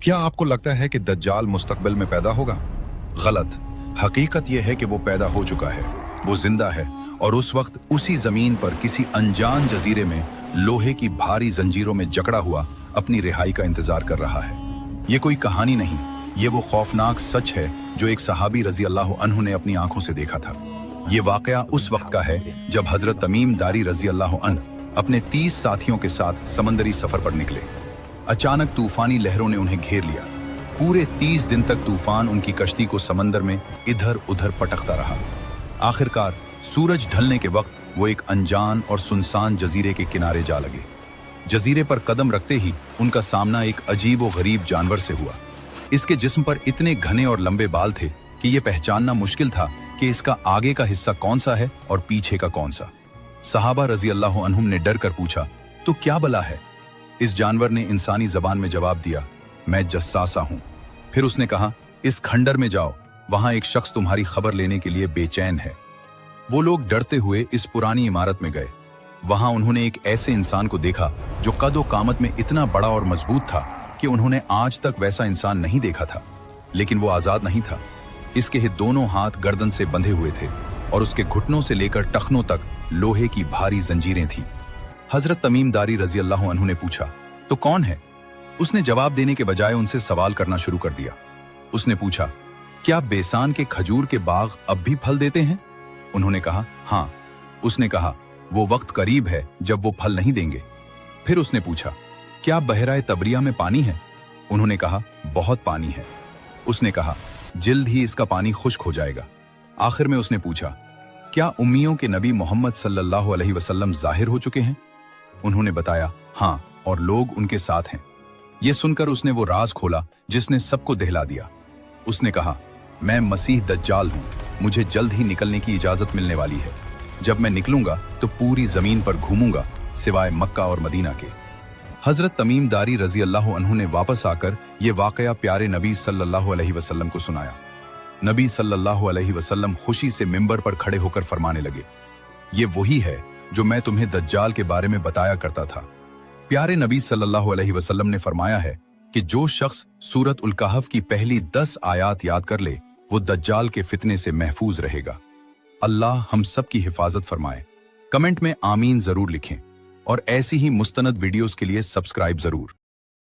क्या आपको लगता है कि दज्जाल मुस्तकबिल में पैदा होगा? गलत। हकीकत यह है कि वो पैदा हो चुका है, वो जिंदा है और उस वक्त उसी जमीन पर किसी अनजान जजीरे में लोहे की भारी जंजीरों में जकड़ा हुआ अपनी रिहाई का इंतजार कर रहा है। ये कोई कहानी नहीं, ये वो खौफनाक सच है जो एक सहाबी रजी अल्लाह अन्हु ने अपनी आंखों से देखा था। ये वाकया उस वक्त का है जब हजरत तमीम दारी रजी अल्लाह अन्हु अपने 30 साथियों के साथ समंदरी सफर पर निकले। अचानक तूफानी लहरों ने उन्हें घेर लिया। पूरे 30 दिन तक तूफान उनकी कश्ती को समंदर में इधर उधर पटकता रहा। आखिरकार सूरज ढलने के वक्त वो एक अनजान और सुनसान जजीरे के किनारे जा लगे। जजीरे पर कदम रखते ही उनका सामना एक अजीब व गरीब जानवर से हुआ। इसके जिस्म पर इतने घने और लंबे बाल थे कि यह पहचानना मुश्किल था कि इसका आगे का हिस्सा कौन सा है और पीछे का कौन सा। सहाबा रजी अल्लाह अन्हुम ने डर कर पूछा, तो क्या बला है? इस जानवर ने इंसानी जबान में जवाब दिया, मैं जस्सासा हूं। फिर उसने कहा, इस खंडर में जाओ, वहां एक शख्स तुम्हारी खबर लेने के लिए बेचैन है। वो लोग डरते हुए इस पुरानी इमारत में गए। वहां उन्होंने एक ऐसे इंसान को देखा जो कद व कामत में इतना बड़ा और मजबूत था कि उन्होंने आज तक वैसा इंसान नहीं देखा था। लेकिन वो आजाद नहीं था। इसके दोनों हाथ गर्दन से बंधे हुए थे और उसके घुटनों से लेकर टखनों तक लोहे की भारी जंजीरें थीं। हजरत तमीम दारी रजी अल्लाह अन्हु ने पूछा, तो कौन है? उसने जवाब देने के बजाय उनसे सवाल करना शुरू कर दिया। उसने पूछा, क्या बेसान के खजूर के बाग अब भी फल देते हैं? उन्होंने कहा, हाँ। उसने कहा, वो वक्त करीब है जब वो फल नहीं देंगे। फिर उसने पूछा, क्या बहराए तबरिया में पानी है? उन्होंने कहा, बहुत पानी है। उसने कहा, जल्द ही इसका पानी खुश्क हो जाएगा। आखिर में उसने पूछा, क्या उम्मियों के नबी मोहम्मद सल्लल्लाहु अलैहि वसल्लम जाहिर हो चुके हैं? उन्होंने बताया, हाँ, और लोग उनके साथ हैं। यह सुनकर उसने वो राज खोला जिसने सबको दहला दिया। उसने कहा, मैं मसीह दज्जाल हूं, मुझे जल्द ही निकलने की इजाजत मिलने वाली है। जब मैं निकलूंगा तो पूरी जमीन पर घूमूंगा सिवाय मक्का और मदीना के। हजरत तमीम दारी रजी अल्लाह अन्हु ने वापस आकर यह वाकया प्यारे नबी सल्लल्लाहु अलैहि वसल्लम को सुनाया। नबी सल्लल्लाहु अलैहि वसल्लम खुशी से मिंबर पर खड़े होकर फरमाने लगे, ये वही है जो मैं तुम्हें दज्जाल के बारे में बताया करता था। प्यारे नबी सल्लल्लाहु अलैहि वसल्लम ने फरमाया है कि जो शख्स सूरत उल कहफ की पहली 10 आयात याद कर ले, वो दज्जाल के फितने से महफूज रहेगा। अल्लाह हम सब की हिफाजत फरमाए। कमेंट में आमीन जरूर लिखें और ऐसी ही मुस्तनद वीडियोस के लिए सब्सक्राइब जरूर।